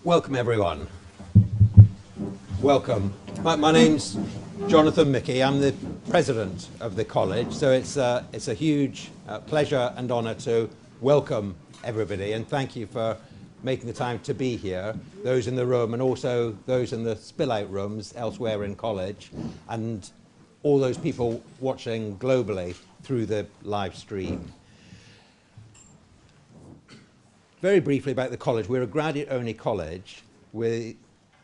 Welcome, everyone. Welcome. My name's Jonathan Mickey. I'm the president of the college, so it's a huge pleasure and honour to welcome everybody, and thank you for making the time to be here, those in the room and also those in the spill-out rooms elsewhere in college, and all those people watching globally through the live stream. Very briefly about the college. We're a graduate-only college. We're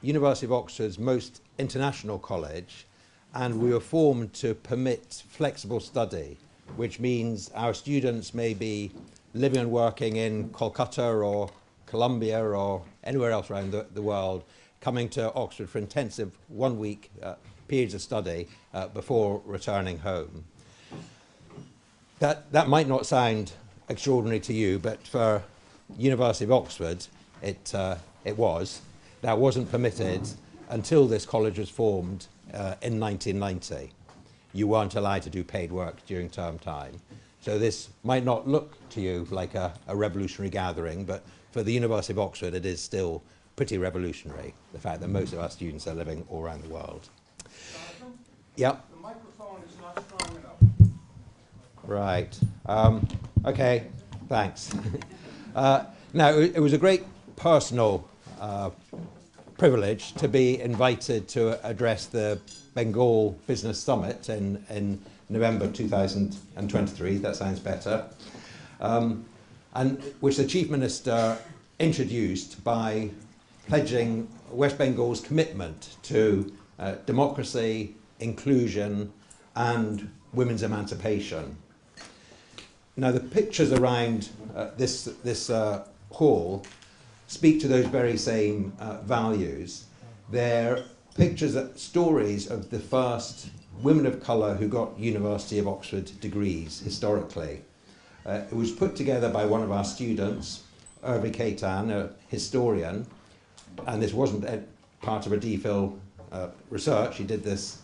University of Oxford's most international college, and we were formed to permit flexible study, which means our students may be living and working in Kolkata or Colombia or anywhere else around the world, coming to Oxford for intensive one-week periods of study before returning home. That might not sound extraordinary to you, but for University of Oxford, it was. That wasn't permitted until this college was formed in 1990. You weren't allowed to do paid work during term time. So this might not look to you like a revolutionary gathering, but for the University of Oxford, it is still pretty revolutionary, the fact that most of our students are living all around the world. Yep. The microphone is not strong enough. Right. Okay, thanks. Now, it was a great personal privilege to be invited to address the Bengal Business Summit in November 2023. That sounds better. And which the Chief Minister introduced by pledging West Bengal's commitment to democracy, inclusion, and women's emancipation. Now, the pictures around this hall speak to those very same values. They're pictures, stories of the first women of colour who got University of Oxford degrees historically. It was put together by one of our students, Urvi Ketan, a historian, and this wasn't part of a DPhil research. She did this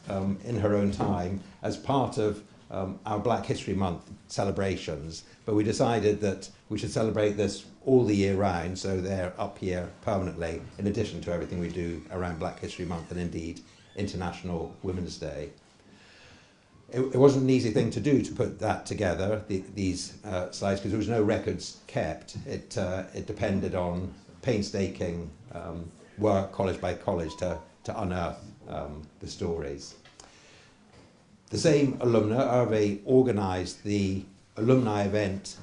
in her own time as part of our Black History Month celebrations, but we decided that we should celebrate this all the year round, so they're up here permanently, in addition to everything we do around Black History Month and indeed International Women's Day. It wasn't an easy thing to do to put that together, these slides, because there was no records kept. It depended on painstaking work, college by college, to unearth the stories. The same alumna, Urvi, organised the alumni event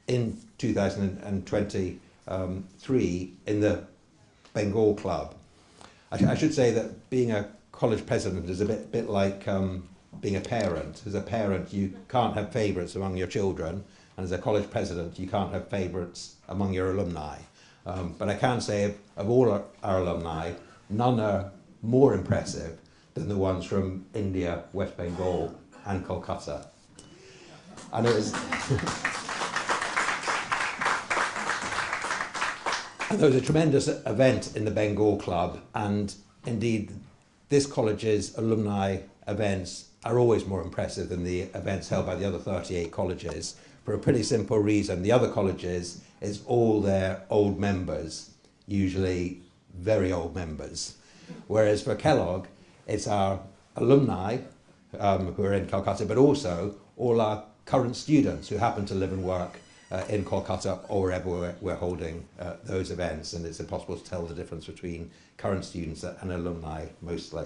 in 2023 in the Bengal Club. I should say that being a college president is a bit like being a parent. As a parent, you can't have favourites among your children, and as a college president, you can't have favourites among your alumni. But I can say of all our alumni, none are more impressive than the ones from India, West Bengal, and Kolkata. And it was and there was a tremendous event in the Bengal Club, and indeed this college's alumni events are always more impressive than the events held by the other 38 colleges, for a pretty simple reason. The other colleges is all their old members, usually very old members, whereas for Kellogg it's our alumni who are in Calcutta, but also all our current students who happen to live and work in Kolkata or wherever we're holding those events, and it's impossible to tell the difference between current students and alumni mostly.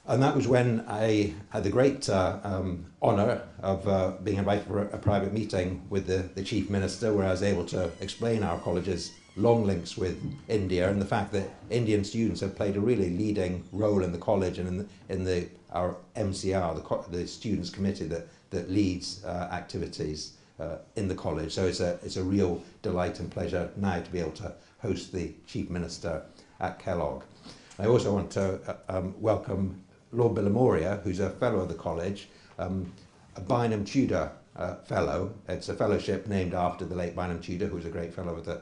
And that was when I had the great honour of being invited for a private meeting with the Chief Minister, where I was able to explain our college's long links with India and the fact that Indian students have played a really leading role in the college and in our MCR, the Students' Committee that leads activities in the college. So it's a real delight and pleasure now to be able to host the Chief Minister at Kellogg. I also want to welcome Lord Billamoria, who's a fellow of the college, a Bynum Tudor fellow. It's a fellowship named after the late Bynum Tudor, who was a great fellow with a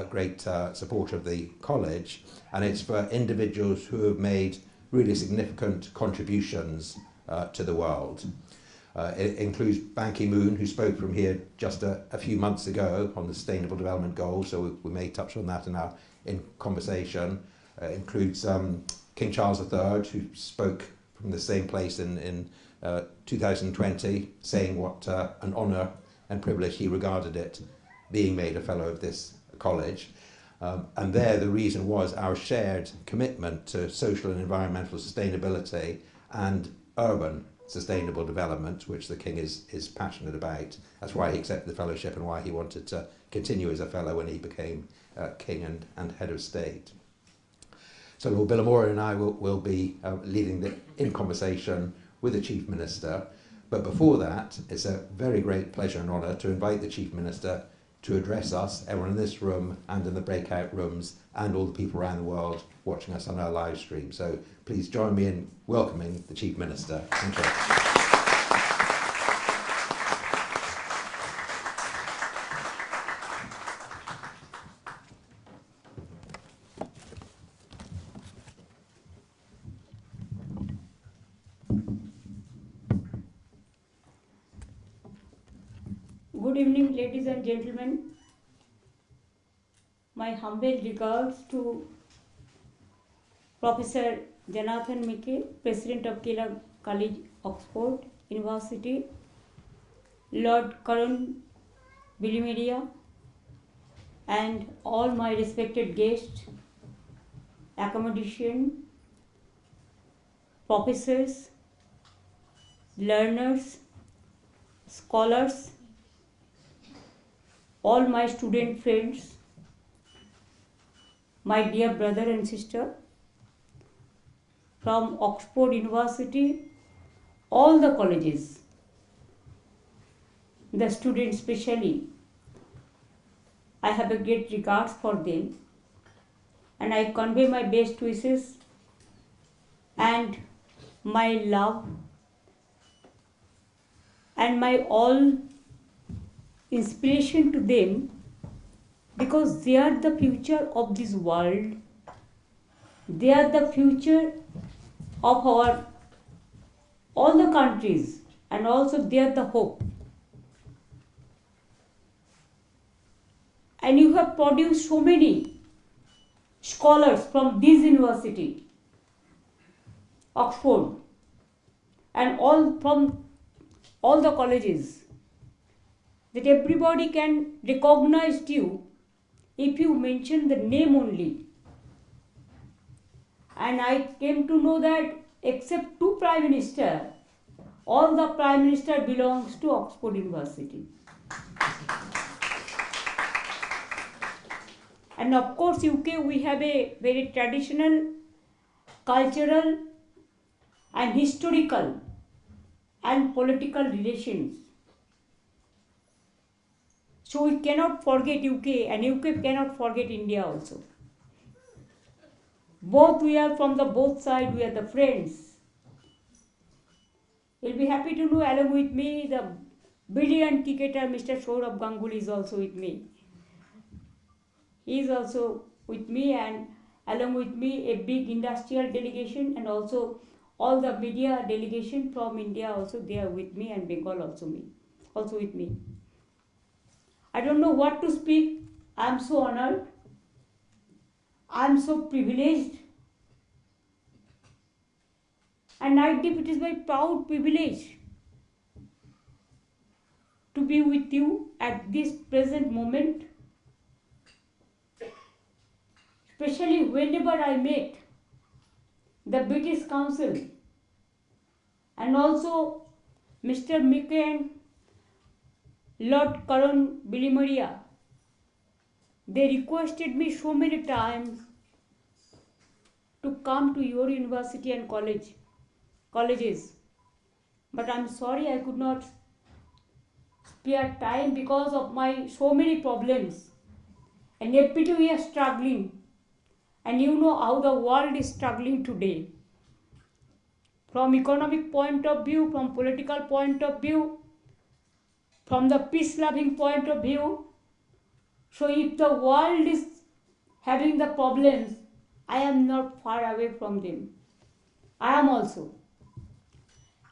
great supporter of the college, and it's for individuals who have made really significant contributions to the world. It includes Ban Ki-moon, who spoke from here just a few months ago on the Sustainable Development Goals, so we may touch on that in our in conversation. Includes King Charles III, who spoke from the same place in 2020, saying what an honour and privilege he regarded it, being made a fellow of this college. And there the reason was our shared commitment to social and environmental sustainability and urban sustainable development, which the King is passionate about. That's why he accepted the fellowship and why he wanted to continue as a fellow when he became King and head of state. So Lord Billamore and I will be leading the in conversation with the Chief Minister. But before that, it's a very great pleasure and honour to invite the Chief Minister to address us, everyone in this room and in the breakout rooms, and all the people around the world watching us on our live stream. So please join me in welcoming the Chief Minister. Thank you. Good evening, ladies and gentlemen. My humble regards to Professor Jonathan Mickey, President of Keeler College, Oxford University, Lord Karan Bilimedia, and all my respected guests, accommodation, professors, learners, scholars, all my student friends, my dear brother and sister from Oxford University, all the colleges, the students especially, I have a great regard for them, and I convey my best wishes and my love and my all inspiration to them, because they are the future of this world. They are the future of our all the countries, and also they are the hope. And you have produced so many scholars from this university, Oxford, and all from all the colleges, that everybody can recognize you if you mention the name only. And I came to know that except two Prime Minister, all the Prime Minister belongs to Oxford University. And of course, UK, we have a very traditional, cultural and historical and political relations. So we cannot forget UK, and UK cannot forget India also. Both we are from the both sides, we are the friends. You'll be happy to know along with me the brilliant cricketer Mr. Sourav Ganguly is also with me. He is also with me, and along with me a big industrial delegation, and also all the media delegation from India also, they are with me, and Bengal also with me. I don't know what to speak. I am so honored. I am so privileged. And I think it is my proud privilege to be with you at this present moment. Especially whenever I met the British Council and also Mr. Mickey and Lord Karan Bilimedia, they requested me so many times to come to your university and colleges. But I'm sorry I could not spare time because of my so many problems. And every we are struggling. And you know how the world is struggling today. From economic point of view, from political point of view, from the peace-loving point of view. So if the world is having the problems, I am not far away from them. I am also.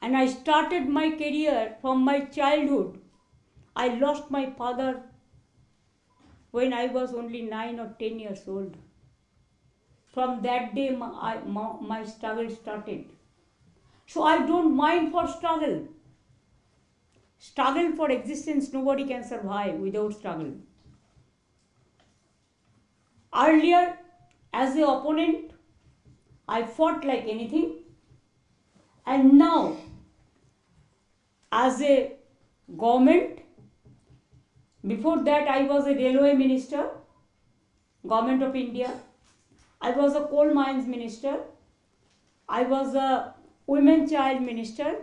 And I started my career from my childhood. I lost my father when I was only 9 or 10 years old. From that day, my struggle started. So I don't mind for struggle. Struggle for existence, nobody can survive without struggle. Earlier, as an opponent, I fought like anything. And now, as a government, before that I was a railway minister, Government of India. I was a coal mines minister. I was a women child minister.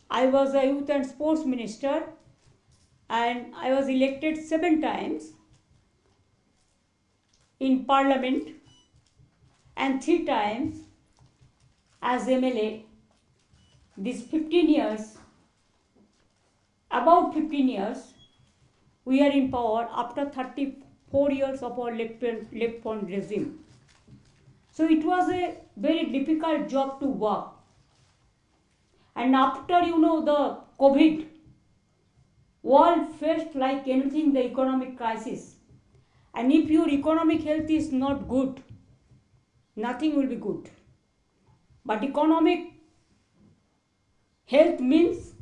I was a youth and sports minister. And I was elected 7 times in parliament and 3 times as MLA. These 15 years, about 15 years, we are in power after 34 years of our left-front regime. So it was a very difficult job to work. And after, the COVID, world faced like anything the economic crisis. And if your economic health is not good, nothing will be good. But economic health means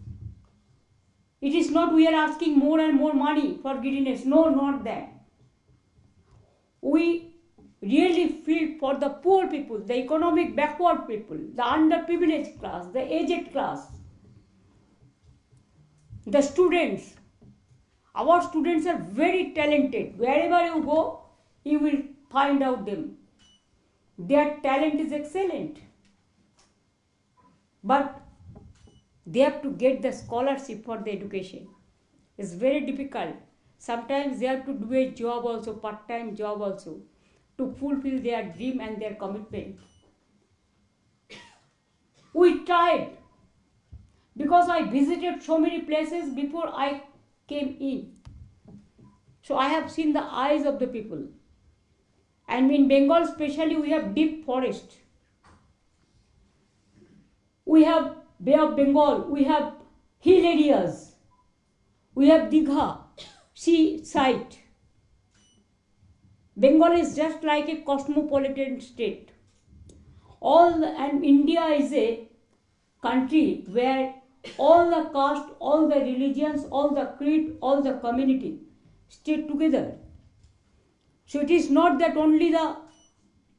it is not we are asking more and more money for giddiness. No, not that. We really feel for the poor people, the economic backward people, the underprivileged class, the aged class, the students. Our students are very talented. Wherever you go, you will find out them. Their talent is excellent. But they have to get the scholarship for the education. It's very difficult. Sometimes they have to do a job also, part-time job also, to fulfill their dream and their commitment. We tried, because I visited so many places before I came in. So I have seen the eyes of the people. And in Bengal especially, we have deep forest. We have Bay of Bengal, we have hill areas, we have Digha, seaside. Bengal is just like a cosmopolitan state. And India is a country where all the caste, all the religions, all the creed, all the community stay together. So it is not that only the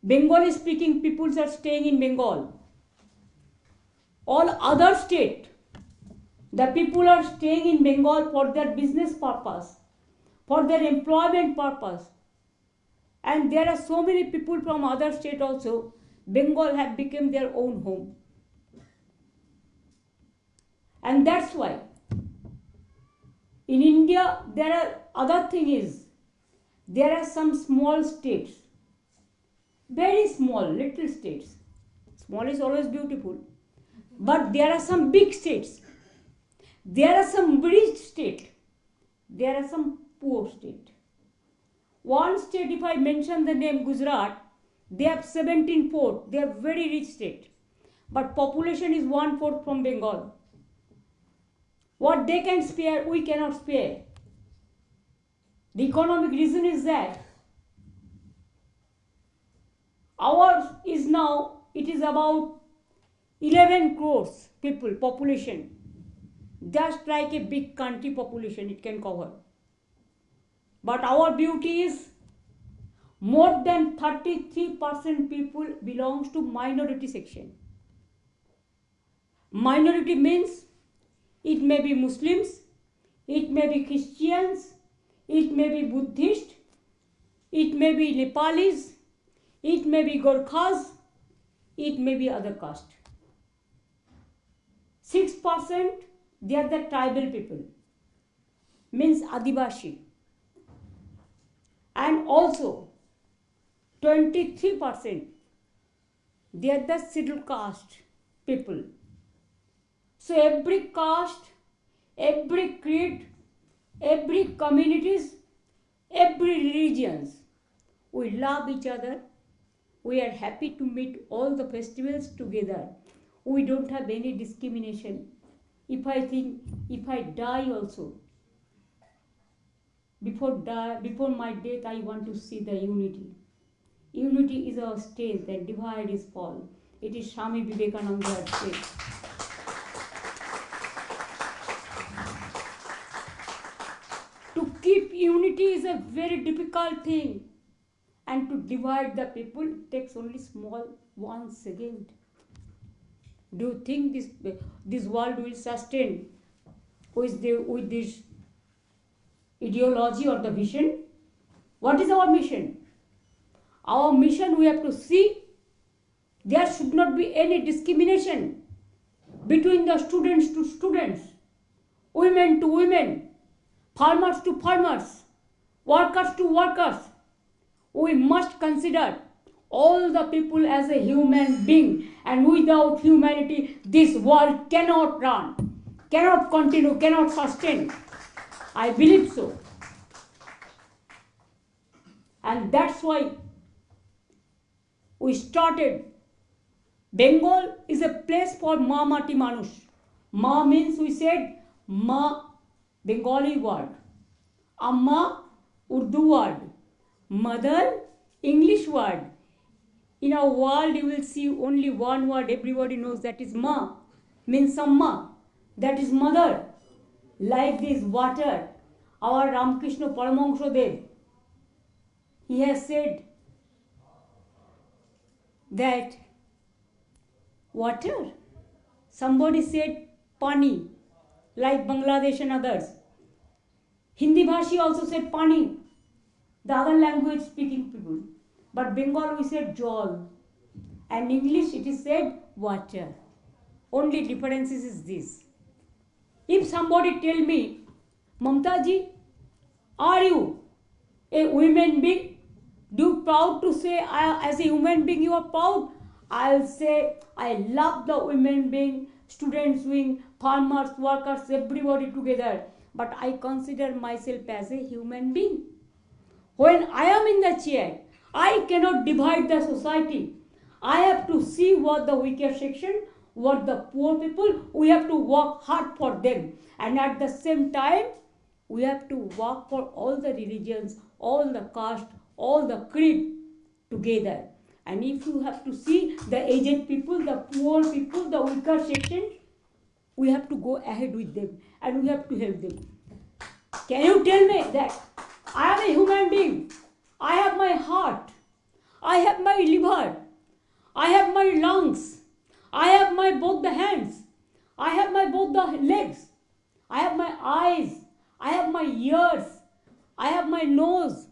Bengali speaking peoples are staying in Bengal. All other states, the people are staying in Bengal for their business purpose, for their employment purpose. And there are so many people from other states also. Bengal have become their own home. And that's why in India there are other thing is, there are some small states, very small, little states. Small is always beautiful. But there are some big states. There are some rich states. There are some poor states. One state, if I mention the name Gujarat, they have 17 ports. They are very rich state. But population is 1/4 from Bengal. What they can spare, we cannot spare. The economic reason is that ours is now, it is about 11 crores people, population. Just like a big country population it can cover. But our beauty is more than 33% people belongs to minority section. Minority means it may be Muslims, it may be Christians, it may be Buddhist, it may be Nepalis, it may be Gorkhas, it may be other caste. 6% they are the tribal people, means Adivasi. And also 23% they are the scheduled caste people. So every caste, every creed, every communities, every religions, we love each other. We are happy to meet all the festivals together. We don't have any discrimination. If I die also, before my death, I want to see the unity. Unity unity is our strength and divide is fall. It is Swami Vivekananda had said. To keep unity is a very difficult thing, and to divide the people takes only small 1 second. Do you think this world will sustain with this ideology or the vision? What is our mission? Our mission, we have to see there should not be any discrimination between the students to students, women to women, farmers to farmers, workers to workers. We must consider all the people as a human being, and without humanity this world cannot run, cannot continue, cannot sustain. I believe so. And that's why we started. Bengal is a place for Ma Mati Manush. Ma means, we said, Ma, Bengali word. Amma, Urdu word. Mother, English word. In our world, you will see only one word everybody knows, that is Ma, means Amma, that is mother. Like this water, our Ramakrishna Paramahansa Dev, he has said that water, somebody said pani, like Bangladesh and others. Hindi Bhashi also said pani, the other language speaking people. But Bengal we said jol, and English it is said water. Only difference is this. If somebody tell me, Mamta ji, are you a human being? Do you proud to say as a human being you are proud? I'll say I love the human being, students wing, farmers, workers, everybody together. But I consider myself as a human being. When I am in the chair, I cannot divide the society. I have to see what the weaker section, what the poor people, we have to work hard for them. And at the same time, we have to work for all the religions, all the caste, all the creed together. And if you have to see the aged people, the poor people, the weaker section, we have to go ahead with them and we have to help them. Can you tell me that I am a human being? I have my heart, I have my liver, I have my lungs, I have my both the hands, I have my both the legs, I have my eyes, I have my ears, I have my nose,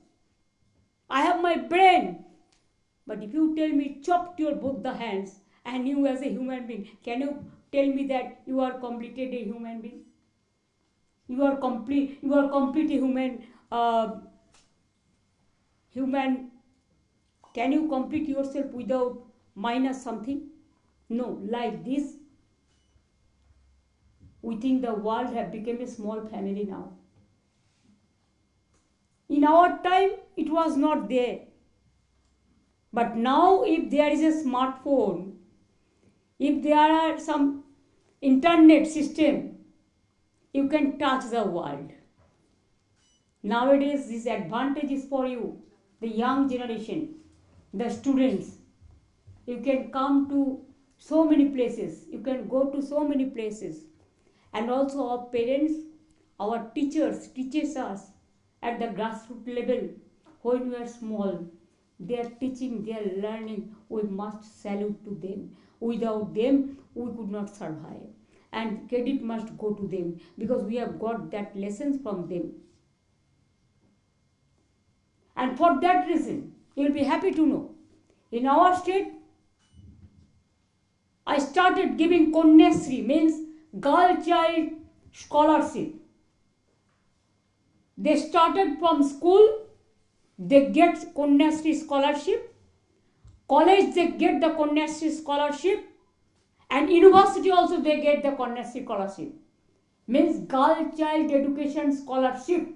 I have my brain. But if you tell me chopped your both the hands and you as a human being, can you tell me that you are completed a human being? You are complete human. Can you complete yourself without minus something? No, like this, we think the world have become a small family now. In our time, it was not there. But now, if there is a smartphone, if there are some internet system, you can touch the world. Nowadays, this advantage is for you, the young generation, the students. You can come to so many places. You can go to so many places. And also our parents, our teachers teaches us at the grassroots level when we are small. They are teaching, they are learning. We must salute to them. Without them, we could not survive. And credit must go to them because we have got that lessons from them. And for that reason, you will be happy to know, in our state, I started giving Konyasri, means girl child scholarship. They started from school, they get Konyasri scholarship, college they get the Konyasri scholarship, and university also they get the Konyasri scholarship. Means girl child education scholarship.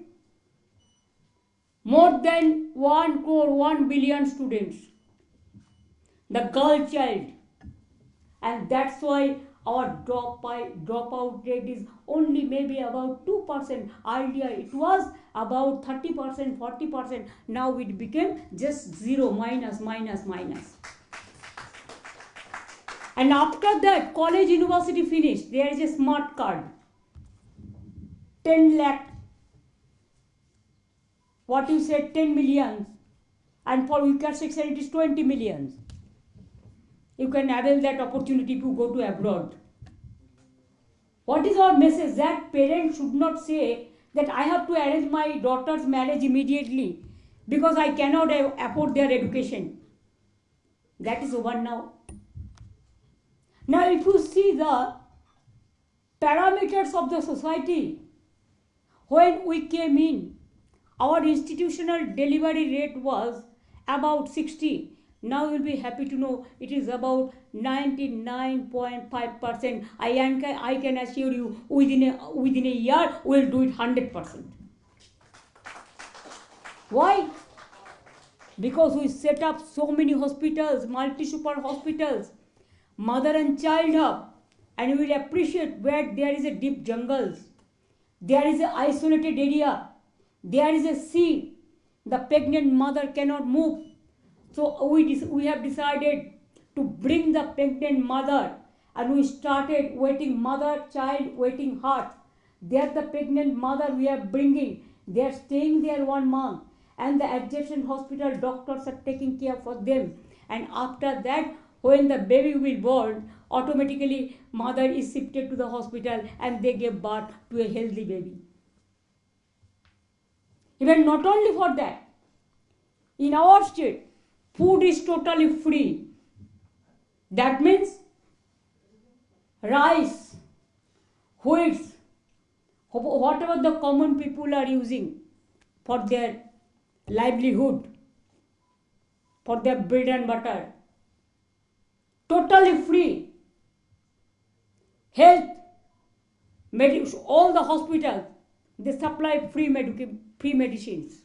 More than 1 crore, 1 billion students. The girl child. And that's why our dropout rate is only maybe about 2%. Earlier it was about 30%, 40%. Now it became just zero, minus, minus, minus. And after that, college, university finished. There is a smart card. 10 lakh. What you said, 10 million. And for weaker section, it is 20 million. You can avail that opportunity to go to abroad. What is our message? That parents should not say that I have to arrange my daughter's marriage immediately because I cannot afford their education. That is over now. Now if you see the parameters of the society, when we came in, our institutional delivery rate was about 60. Now you'll be happy to know it is about 99.5%. I can assure you within a year we'll do it 100%. Why? Because we set up so many hospitals, multi-super hospitals, mother and child hub, and you will appreciate where there is a deep jungles, there is an isolated area, there is a sea, the pregnant mother cannot move. So we have decided to bring the pregnant mother, and we started waiting mother, child, waiting heart. There the pregnant mother we are bringing, they are staying there 1 month, and the adjacent hospital doctors are taking care for them. And after that, when the baby will born, automatically mother is shifted to the hospital and they give birth to a healthy baby. Even not only for that, in our state, food is totally free. That means rice, wheats, whatever the common people are using for their livelihood, for their bread and butter, totally free. Health, all the hospitals, they supply free medicines.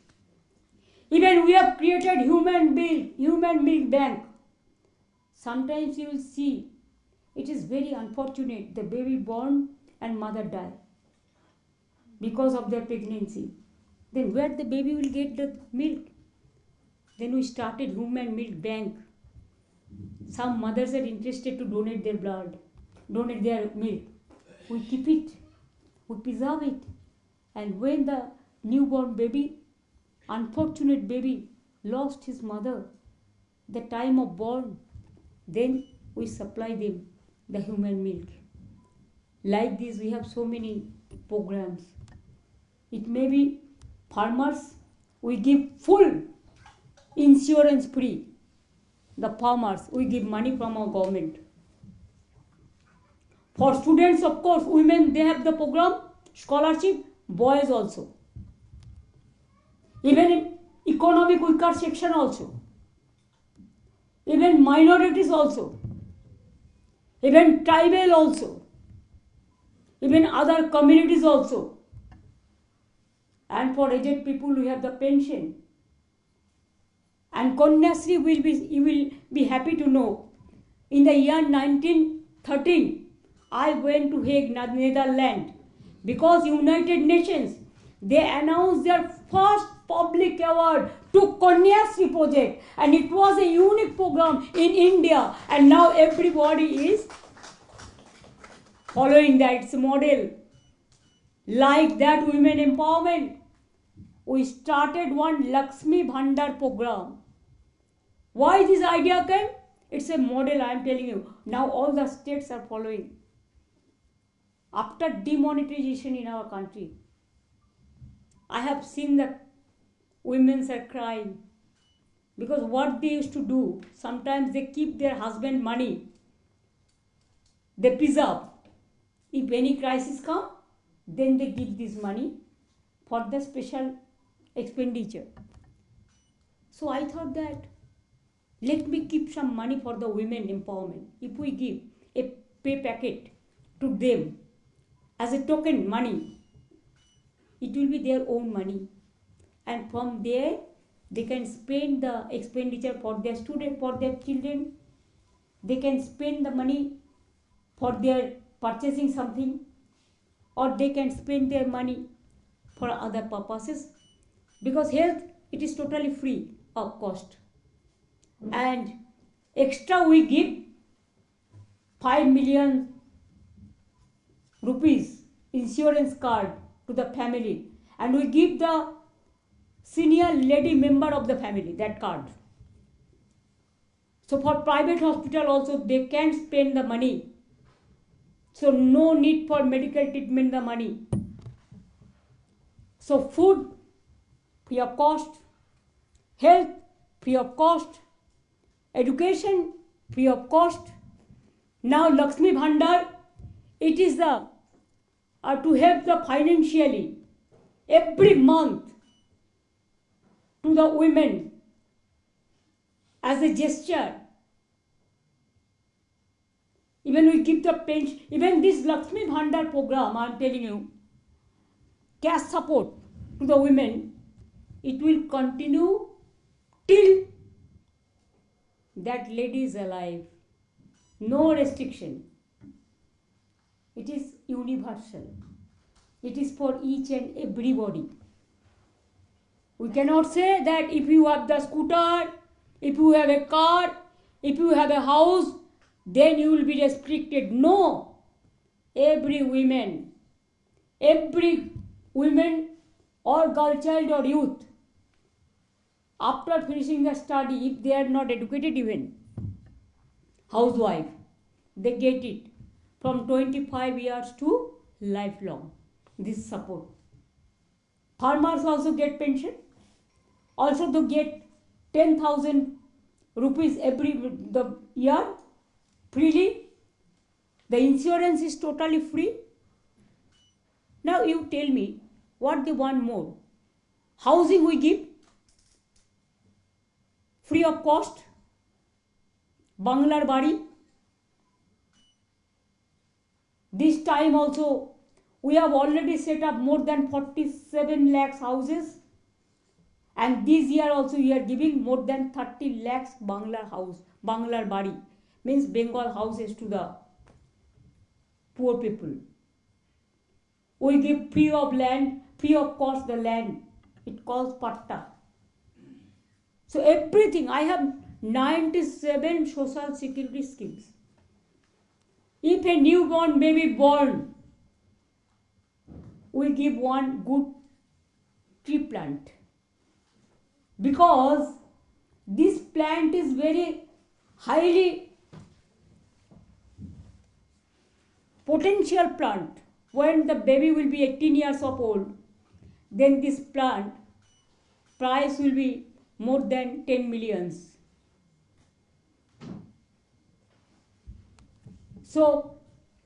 Even we have created human milk bank. Sometimes you will see, it is very unfortunate, the baby born and mother die because of their pregnancy. Then where the baby will get the milk? Then we started human milk bank. Some mothers are interested to donate their blood, donate their milk. We keep it, we preserve it. And when the newborn baby, unfortunate baby, lost his mother, the time of born, then we supply them the human milk. Like this, we have so many programs. It may be farmers, we give full insurance free. The farmers, we give money from our government. For students, of course, women, they have the program, scholarship, boys also. Even in economic weaker section also. Even minorities also. Even tribal also. Even other communities also. And for aged people, we have the pension. And Kanyasri you will be happy to know, in the year 1913, I went to Hague, Netherlands, because United Nations, they announced their first public award to Kanyasri project, and it was a unique program in India, and now everybody is following that model. Like that, women empowerment, we started one Lakshmi Bhandar program. Why this idea came? It's a model, I am telling you. Now all the states are following. After demonetization in our country, I have seen that women are crying. Because what they used to do, sometimes they keep their husband money. They preserve. If any crisis come, then they give this money for the special expenditure. So I thought that, let me keep some money for the women empowerment. If we give a pay packet to them as a token money, it will be their own money. And from there, they can spend the expenditure for their students, for their children. They can spend the money for their purchasing something, or they can spend their money for other purposes, because health, it is totally free of cost. And extra we give 5 million rupees insurance card to the family, and we give the senior lady member of the family that card. So for private hospital also they can spend the money. So no need for medical treatment the money. So food free of cost, health free of cost, education free of cost. Now Lakshmi Bhandar, it is the to help the financially every month to the women as a gesture. Even we give the pension, even this Lakshmi Bhandar program, I am telling you, cash support to the women, it will continue till that lady is alive. No restriction. It is universal. It is for each and everybody. We cannot say that if you have the scooter, if you have a car, if you have a house, then you will be restricted. No. Every woman or girl child or youth, after finishing the study, if they are not educated even, housewife, they get it from 25 years to lifelong, this support. Farmers also get pension. Also they get 10,000 rupees every the year freely. The insurance is totally free. Now you tell me what they want more. Housing we give free of cost. Banglar Bari. This time also we have already set up more than 47 lakhs houses, and this year also we are giving more than 30 lakhs Banglar Bari, means Bengal houses to the poor people. We give free of land, free of cost the land. It calls patta. So everything, I have 97 social security schemes. If a newborn baby born, we give one good tree plant, because this plant is very highly potential plant. When the baby will be 18 years of old, then this plant price will be more than 10 millions. So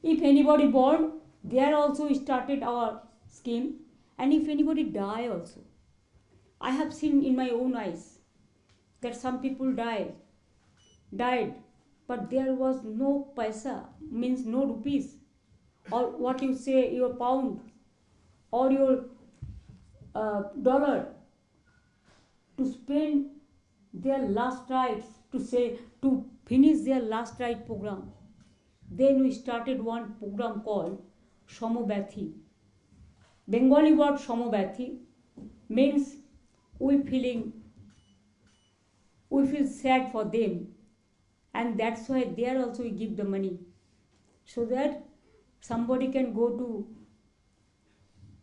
if anybody born, there also started our scheme, and if anybody die also. I have seen in my own eyes that some people died, but there was no paisa, means no rupees, or what you say, your pound or your dollar, to spend their last rites, to finish their last rite program. Then we started one program called Somobathi. Bengali word Somobathi means we feel sad for them, and that's why there also we give the money, so that somebody can go to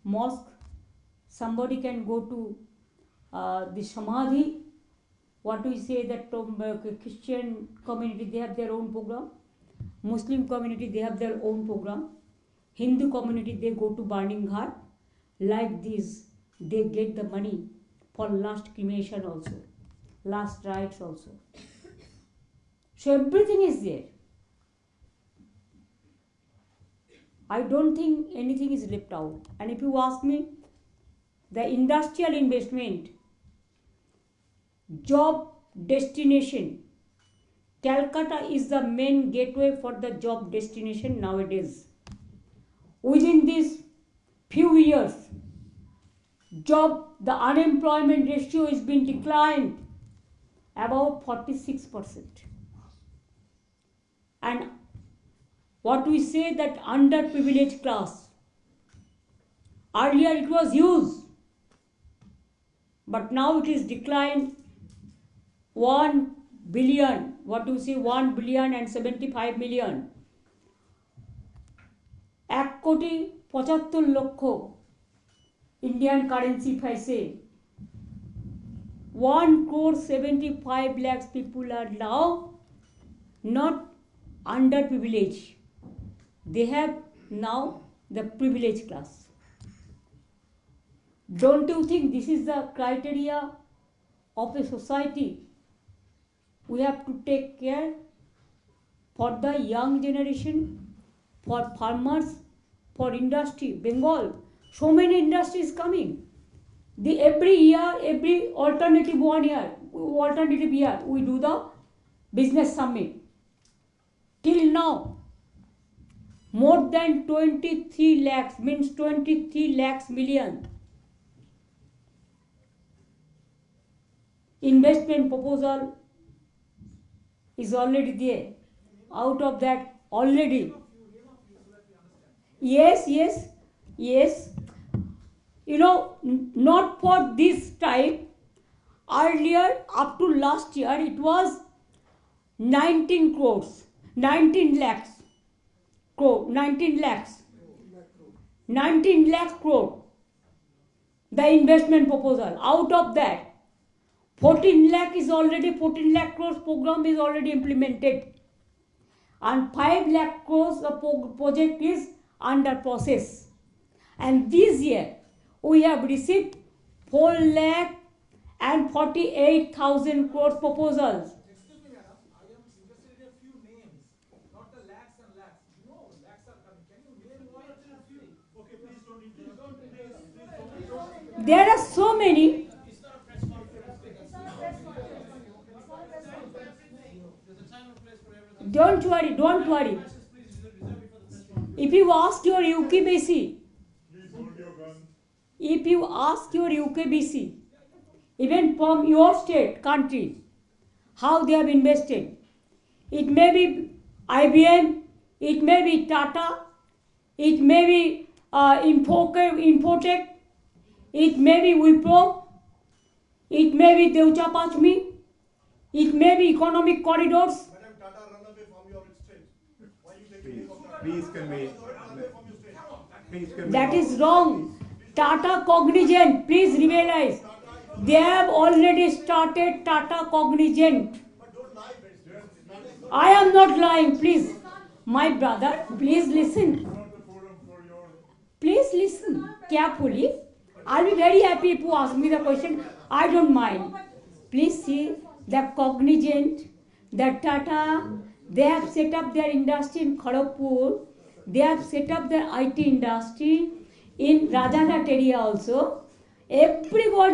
mosque, somebody can go to the samadhi. What we say that Christian community, they have their own program. Muslim community, they have their own program. Hindu community, they go to burning ghat. Like this, they get the money for last cremation also, last rites also. So everything is there. I don't think anything is left out. And if you ask me, the industrial investment, job destination, Calcutta is the main gateway for the job destination nowadays. Within these few years, the unemployment ratio has been declined about 46%. And what we say that underprivileged class. Earlier it was used, but now it is declined 1 billion, what do you say, 1 billion and 75 million. 1,75,00,000 Indian currency, if I say. 1,75,00,000 people are now not underprivileged. They have now the privileged class. Don't you think this is the criteria of a society? We have to take care for the young generation, for farmers, for industry. Bengal, so many industries coming. Every year, every alternative year, we do the business summit. Till now, more than 23 lakhs, means 23 lakhs million investment proposal is already there. Out of that, already. Yes. You know, not for this type. Earlier, up to last year, it was 19 crores, 19 lakhs crore, 19 lakhs crore, the investment proposal. Out of that, 14 lakh crores program is already implemented, and 5 lakh crores the project is under process. And this year we have received 4 lakh and 48,000 crores proposals. Excuse me, madam. I am interested in a few names, not the lakhs and lakhs. You know, lakhs are coming. Can you name one or two? Okay, please don't interrupt. There are so many. It's not a press conference. There's a time and place for everything. Don't worry. If you ask your UKBC, even from your state, country, how they have invested, it may be IBM, it may be Tata, it may be Infotech, it may be Wipro, it may be Deutsche Pachmi, it may be Economic Corridors. Madam, Tata run away from your state. Why you taking name of Tata? Please convey. That is wrong. Tata Cognizant, please realize, they have already started Tata Cognizant. But don't lie, I am not lying, please. My brother, please listen. Please listen carefully. I'll be very happy if you ask me the question. I don't mind. Please see, the Cognizant, the Tata, they have set up their industry in Kharagpur. They have set up their IT industry in Rajaghat area also. Everyone.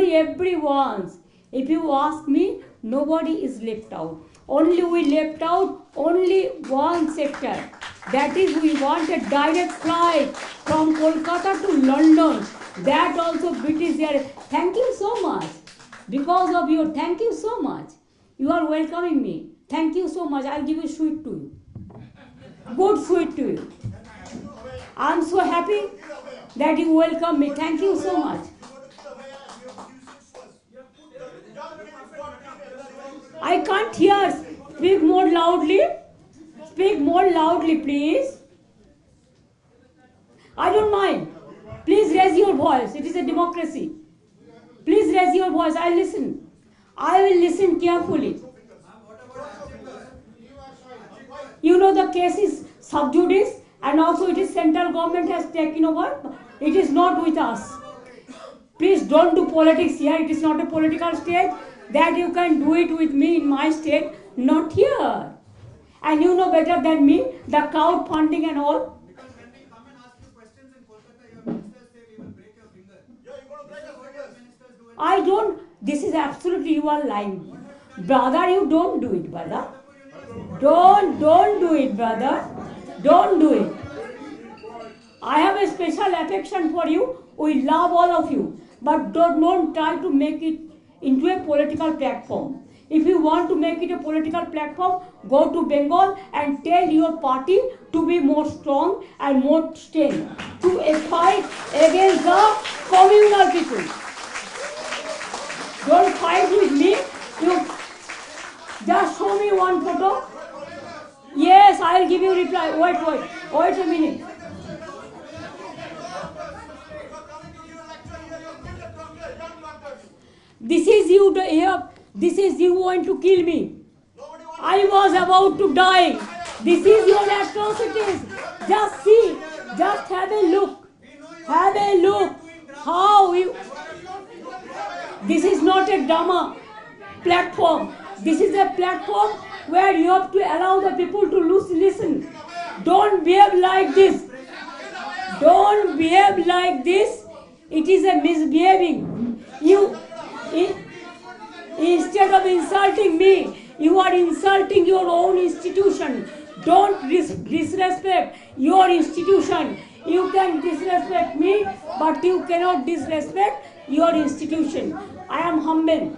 If you ask me, nobody is left out. Only we left out only one sector. That is, we want a direct flight from Kolkata to London. That also British Air. Thank you so much. Because of you, thank you so much. You are welcoming me. Thank you so much. I'll give a sweet to you. Good sweet to you. I'm so happy that you welcome me. Thank you so much. I can't hear. Speak more loudly. Speak more loudly, please. I don't mind. Please raise your voice. It is a democracy. Please raise your voice. I listen. I will listen carefully. You know the case is sub judice, and also it is central government has taken over. It is not with us. Please don't do politics here. It is not a political state. That you can do it with me in my state, not here. And you know better than me, the crowdfunding and all. Because when we come and ask you questions in Kolkata, your ministers say we will break your finger. Yeah, you're going to break your fingers. Ministers do it. I don't, this is absolutely, you are lying. Brother, you don't do it, brother. Don't do it, brother. Don't do it. I have a special affection for you. We love all of you. But don't try to make it into a political platform. If you want to make it a political platform, go to Bengal and tell your party to be more strong and more strength to fight against the communal people. Don't fight with me. You just show me one photo. Yes, I will give you reply. Wait a minute. This is you here. This is you going to kill me. I was about to die. This is your atrocities. Just see. Just have a look. Have a look. How you. This is not a drama platform. This is a platform where you have to allow the people to listen. Don't behave like this. Don't behave like this. It is a misbehaving. Instead of insulting me, you are insulting your own institution. Don't disrespect your institution. You can disrespect me, but you cannot disrespect your institution. I am humble.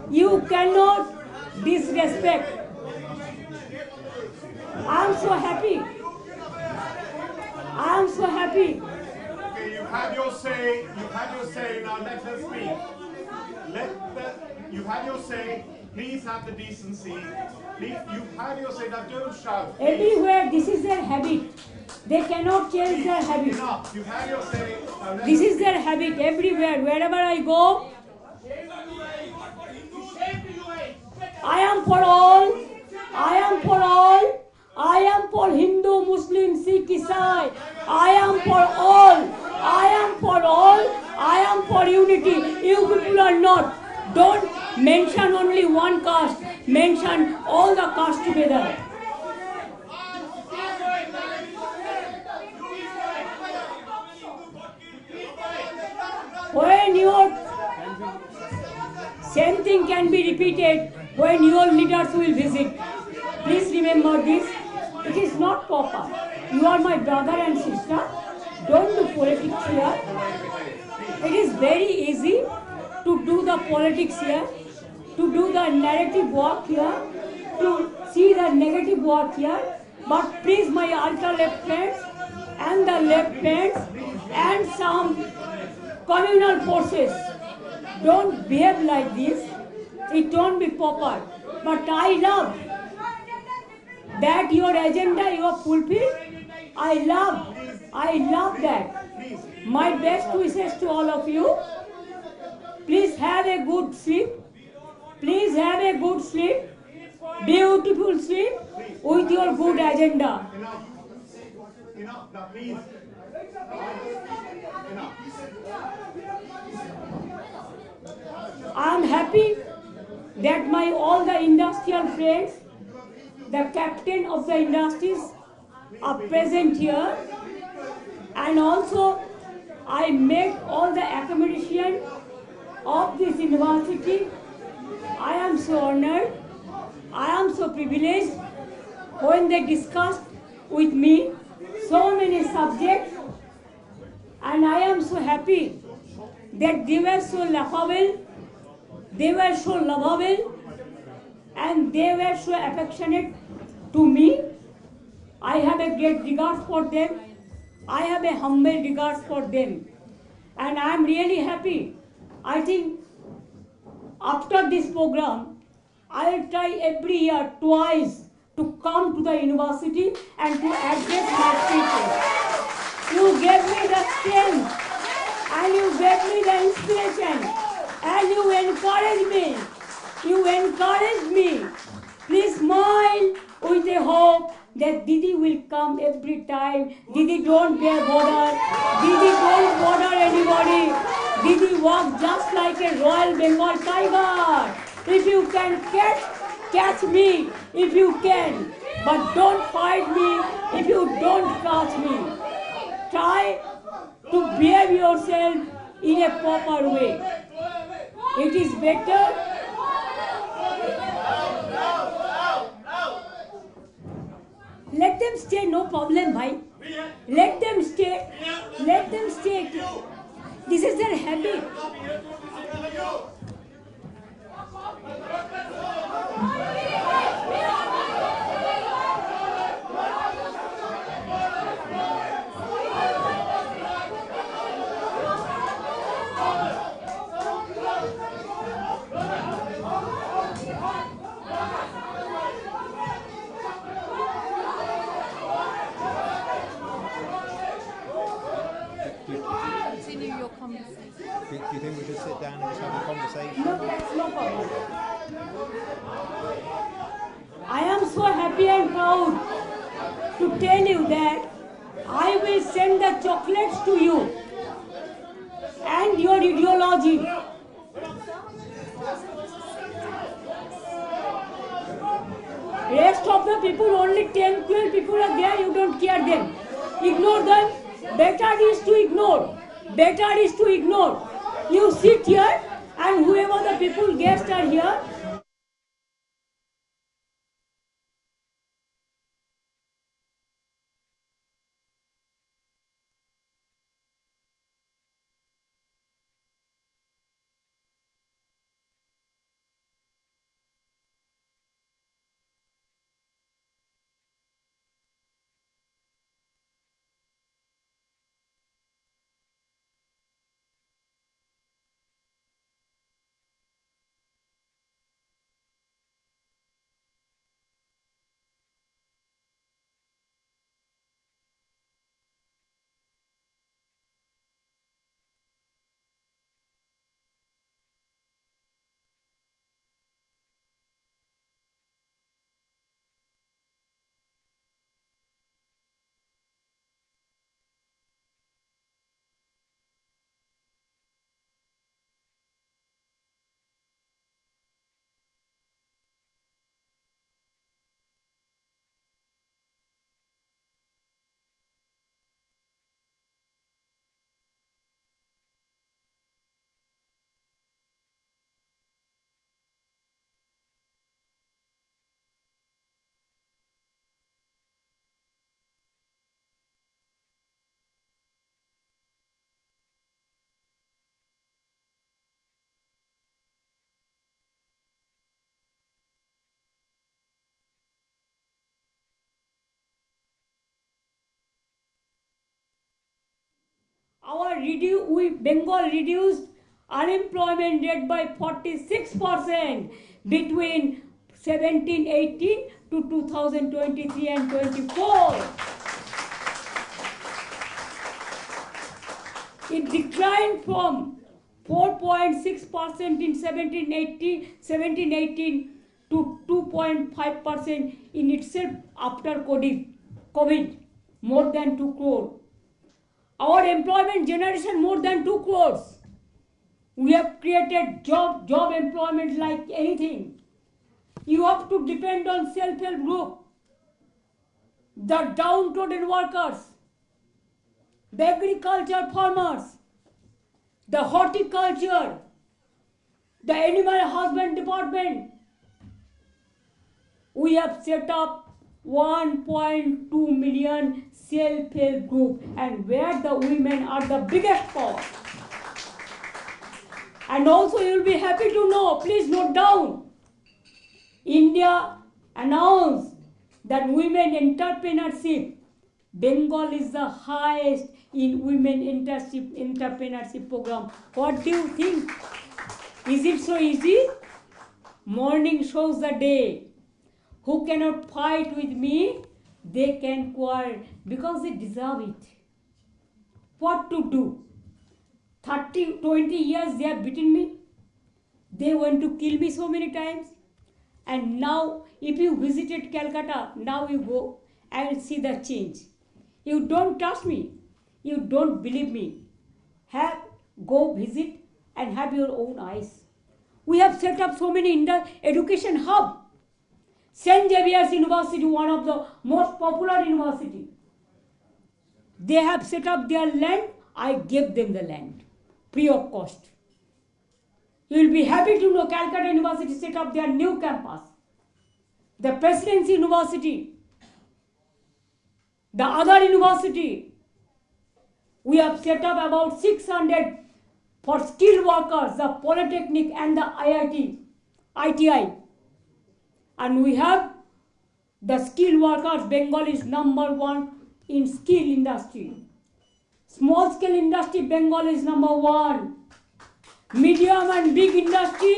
You cannot disrespect. I am so happy. I am so happy. Okay, you have your say. You have your say. Now let her speak. You have your say. Please have the decency. Please, you have your say. Now don't shout. Please. Everywhere, this is their habit. They cannot change their habit. Enough. You have your say. This is their habit everywhere. Wherever I go, I am for all. I am for all. I am for Hindu, Muslim, Sikh, Isai. I am for all. I am for all. I am for unity. You people are not. Don't mention only one caste. Mention all the castes together. When your same thing can be repeated when your leaders will visit. Please remember this. It is not proper. You are my brother and sister. Don't do politics here. It is very easy to do the politics here, to do the narrative work here, to see the negative work here. But please, my ultra-left friends and the left friends and some communal forces, don't behave like this. It won't be proper. But I love that your agenda you have fulfilled. I love that. My best wishes to all of you. Please have a good sleep. Please have a good sleep. Beautiful sleep with your good agenda. Enough. Now please. Enough. I am happy that my all the industrial friends, the captain of the industries are present here, and also I met all the accommodation of this university. I am so honored, I am so privileged when they discussed with me so many subjects, and I am so happy that they were so laughable, they were so lovable, and they were so affectionate to me. I have a great regard for them. I have a humble regard for them. And I am really happy. I think after this program, I will try every year twice to come to the university and to address my speeches. You gave me the strength and you gave me the inspiration and you encouraged me. You encouraged me. Please smile with a hope that Didi will come every time. Didi don't bear border. Didi don't bother anybody. Didi walks just like a Royal Bengal tiger. If you can catch me, if you can. But don't fight me if you don't catch me. Try to behave yourself in a proper way. It is better. Let them stay, no problem, bhai. Let them stay. Let them stay. This is their habit. Continue your conversation. Do you think we should sit down and just have a conversation? No, that's no problem. I am so happy and proud to tell you that I will send the chocolates to you and your ideology. Rest of the people, only 10, 12 people are there, you don't care them. Ignore them. Better is to ignore. Better is to ignore. You sit here and whoever the people guests are here, Bengal reduced unemployment rate by 46% between 1718 to 2023 and 24. It declined from 4.6% in 1718 to 2.5% in itself after COVID, more than 2 crore. Our employment generation more than 2 crores. We have created job employment like anything. You have to depend on self-help group, the downtrodden workers, the agriculture farmers, the horticulture, the animal husband department. We have set up 1.2 million self-help group, and where the women are the biggest part. And also you will be happy to know, please note down, India announced that women entrepreneurship, Bengal is the highest in women entrepreneurship program. What do you think? Is it so easy? Morning shows the day. Who cannot fight with me, they can quarrel because they deserve it. What to do? 30, 20 years they have beaten me. They want to kill me so many times. And now, if you visited Calcutta, now you go and see the change. You don't trust me. You don't believe me. Go visit and have your own eyes. We have set up so many education hubs. St. Xavier's University, one of the most popular university. They have set up their land. I gave them the land, free of cost. You will be happy to know Calcutta University set up their new campus. The Presidency University, the other university, we have set up about 600 for skilled workers, the Polytechnic and the ITI. And we have the skilled workers. Bengal is number one in skill industry. Small scale industry, Bengal is number one. Medium and big industry,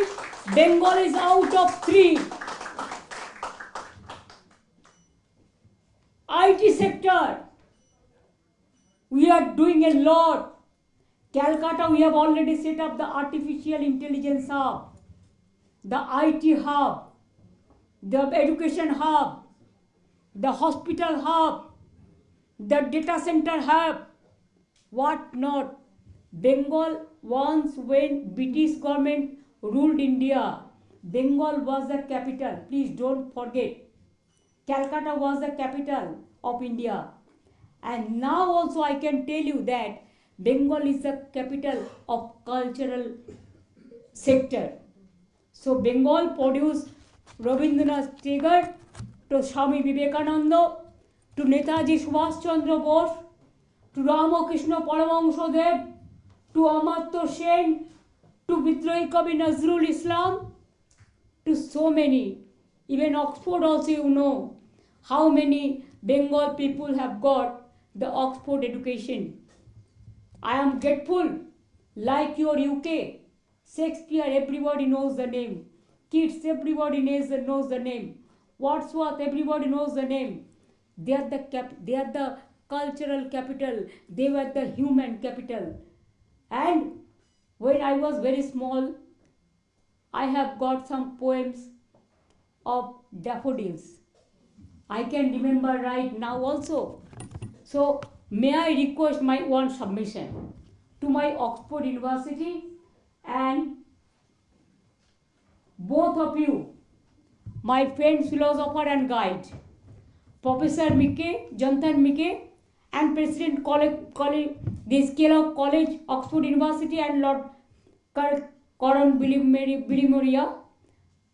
Bengal is out of three. IT sector, we are doing a lot. Calcutta, we have already set up the artificial intelligence hub, the IT hub, the education hub, the hospital hub, the data center hub, what not. Bengal, once when British government ruled India, Bengal was the capital. Please don't forget. Calcutta was the capital of India. And now also I can tell you that Bengal is the capital of cultural sector. So Bengal produced Rabindranath Tagore to Swami Vivekananda, to Netaji Subhash Chandra Bose, to Ramakrishna Paramahansa Dev, to Amartya Sen, to Vidrohi Kavi Nazrul Islam, to so many. Even Oxford also, you know how many Bengal people have got the Oxford education. I am grateful, like your UK, Shakespeare, everybody knows the name. Keats, everybody knows the name. Wordsworth, everybody knows the name. They are the cultural capital. They were the human capital. And when I was very small, I have got some poems of daffodils. I can remember right now also. So may I request my one submission to my Oxford University and both of you, my friend, philosopher and guide, Professor Mike, Jonathan Mike, and President College, the Kellogg College, Oxford University, and Lord Coron Bilimoria,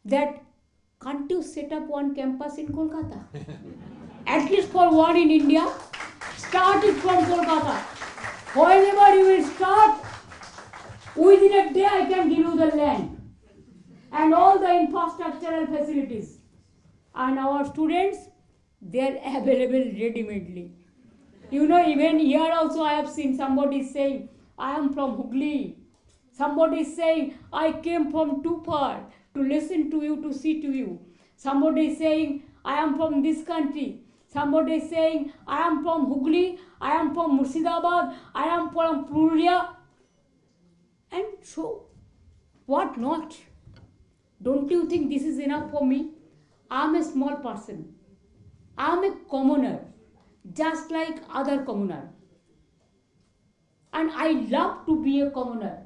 that can't you set up one campus in Kolkata? At least for one in India, start it from Kolkata. Whenever you will start, within a day I can give you the land and all the infrastructural facilities. And our students, they are available ready-madely. You know, even here also I have seen somebody saying, I am from Hooghly. Somebody is saying, I came from too far to listen to you, to see to you. Somebody is saying, I am from this country. Somebody is saying, I am from Hooghly, I am from Murshidabad, I am from Purulia. And so, what not? Don't you think this is enough for me? I am a small person. I am a commoner, just like other commoner. And I love to be a commoner.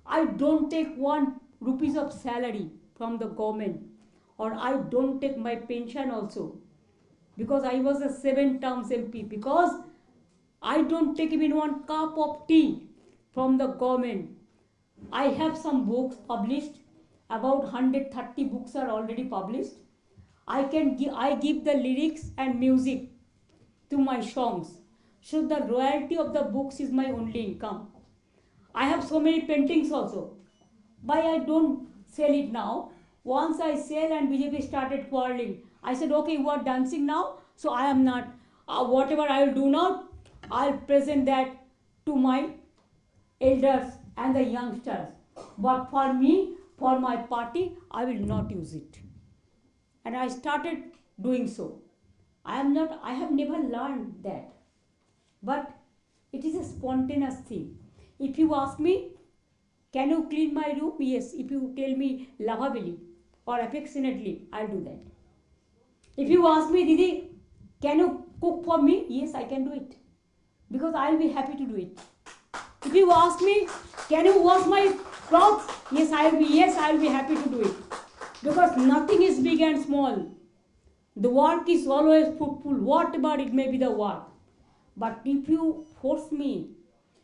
I don't take 1 rupee of salary from the government, or I don't take my pension also, because I was a 7 terms MP, because I don't take even 1 cup of tea from the government. I have some books published, about 130 books are already published. I give the lyrics and music to my songs. So the royalty of the books is my only income. I have so many paintings also. But I don't sell it now. Once I sell and BJP started quarreling, I said, okay, you are dancing now, so I am not. Whatever I will do now, I'll present that to my elders and the youngsters. But for me, for my party, I will not use it. And I started doing so. I have never learned that. But it is a spontaneous thing. If you ask me, can you clean my room? Yes. If you tell me lovably or affectionately, I'll do that. If you ask me, Didi, can you cook for me? Yes, I can do it. Because I'll be happy to do it. If you ask me, can you wash my clothes? Yes, I'll be happy to do it. Because nothing is big and small. The work is always fruitful, whatever it may be the work. But if you force me,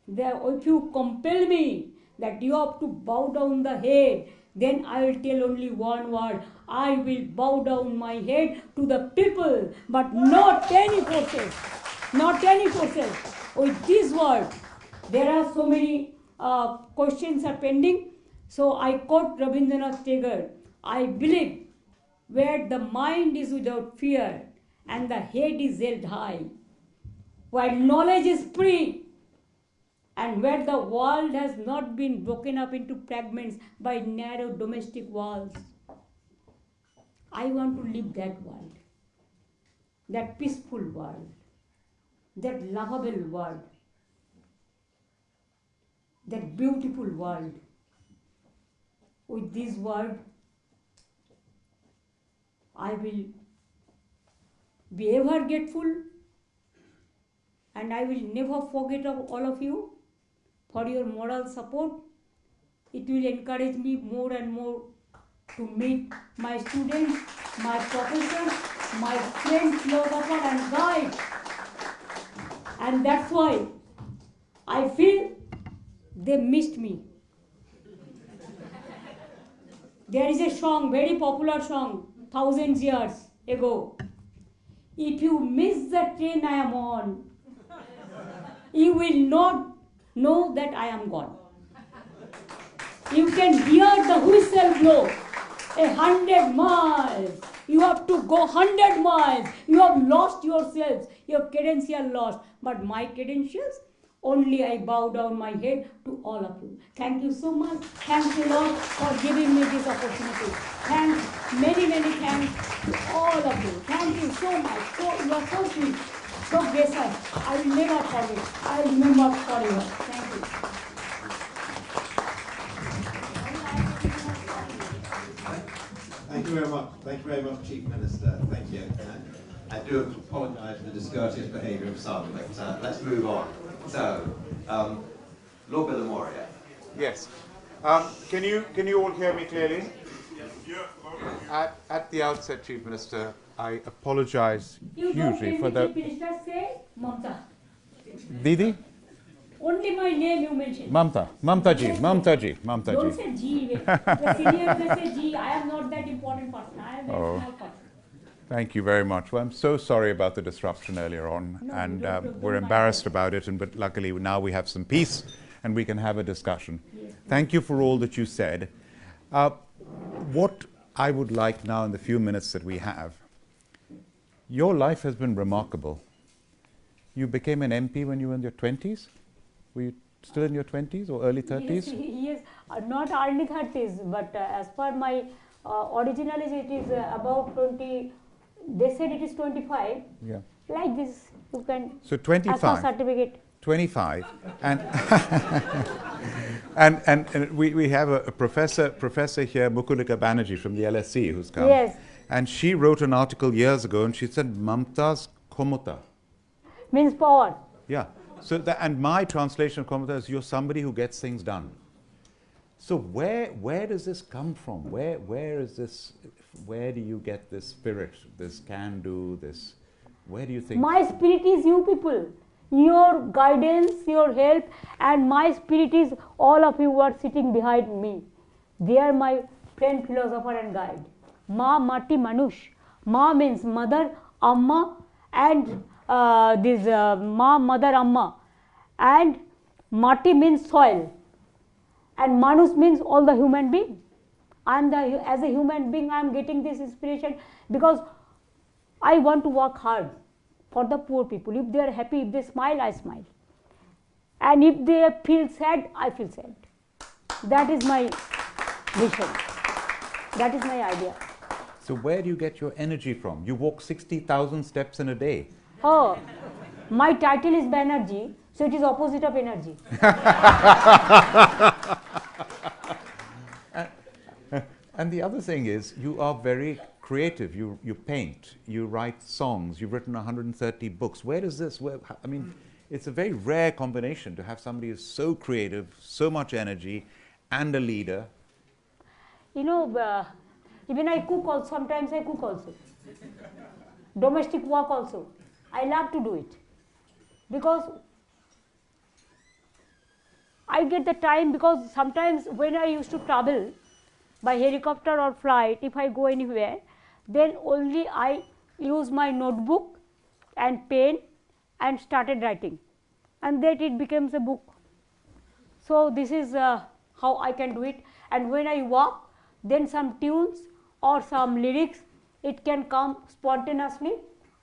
if you compel me that you have to bow down the head, then I will tell only one word. I will bow down my head to the people, but not any forces. Not any forces. With this word, there are so many questions are pending. So I quote Rabindranath Tagore. I believe where the mind is without fear and the head is held high, where knowledge is free, and where the world has not been broken up into fragments by narrow domestic walls. I want to live that world, that peaceful world, that lovable world, that beautiful world. With this word, I will be ever grateful, and I will never forget of all of you for your moral support. It will encourage me more and more to meet my students, my professors, my friends, philosopher and guide. And that's why I feel they missed me. There is a song, very popular song, thousands years ago. If you miss the train I am on, you will not know that I am gone. You can hear the whistle blow 100 miles. You have to go 100 miles. You have lost yourselves. Your credentials lost. But my credentials, only I bow down my head to all of you. Thank you so much. Thank you, Lord, for giving me this opportunity. Thanks, many, many thanks to all of you. Thank you so much. You are so sweet, so gracious. I will never forget. I will remember forever. Thank you. Thank you very much. Thank you very much, Chief Minister. Thank you. I do apologise for the discourteous behaviour of some, but let's move on. So, Lord Billamoria. Yes. Can you all hear me clearly? At the outset, Chief Minister, I apologise hugely for the. Chief Minister say Mamta. Didi? Only my name you mentioned. Mamta ji. Don't say G. The senior they say G. I am not that important person. I am a very small person. Thank you very much. Well, I'm so sorry about the disruption earlier on, No, and don't we're mind embarrassed that. about it. But luckily now we have some peace, and we can have a discussion. Yes. Thank you for all that you said. What I would like now, in the few minutes that we have, your life has been remarkable. You became an MP when you were in your 20s. Were you still in your 20s or early 30s? Yes, not early 30s, but as per my originally it is about 20. They said it is 25. Yeah. Like this, you can. So As per 25. certificate. 25, and and we have a professor here, Mukulika Banerjee from the LSE, who's come. Yes. And she wrote an article years ago, and she said Mamta's Komota. Means power. Yeah. So and my translation of Komota is you're somebody who gets things done. So where does this come from? Where is this? Where do you get this spirit, this can do, this? Where do you think? My spirit is you people. Your guidance, your help, and my spirit is all of you who are sitting behind me. They are my friend, philosopher, and guide. Ma Mati Manush. Ma means mother, Amma, and Ma, mother, Amma. And Mati means soil. And Manus means all the human being. As a human being, I am getting this inspiration because I want to work hard for the poor people. If they are happy, if they smile, I smile. And if they feel sad, I feel sad. That is my vision. That is my idea. So where do you get your energy from? You walk 60,000 steps in a day. Oh, my title is Banerjee, so it is opposite of energy. And the other thing is, you are very creative. You paint, you write songs, you've written 130 books. Where does this, I mean, it's a very rare combination to have somebody who's so creative, so much energy, and a leader. You know, even I cook also, sometimes I cook also. Domestic work also. I love to do it. Because I get the time, because sometimes when I used to travel by helicopter or flight, if I go anywhere, then only I use my notebook and pen and started writing, and that it becomes a book. So this is how I can do it. And when I walk, then some tunes or some lyrics it can come spontaneously,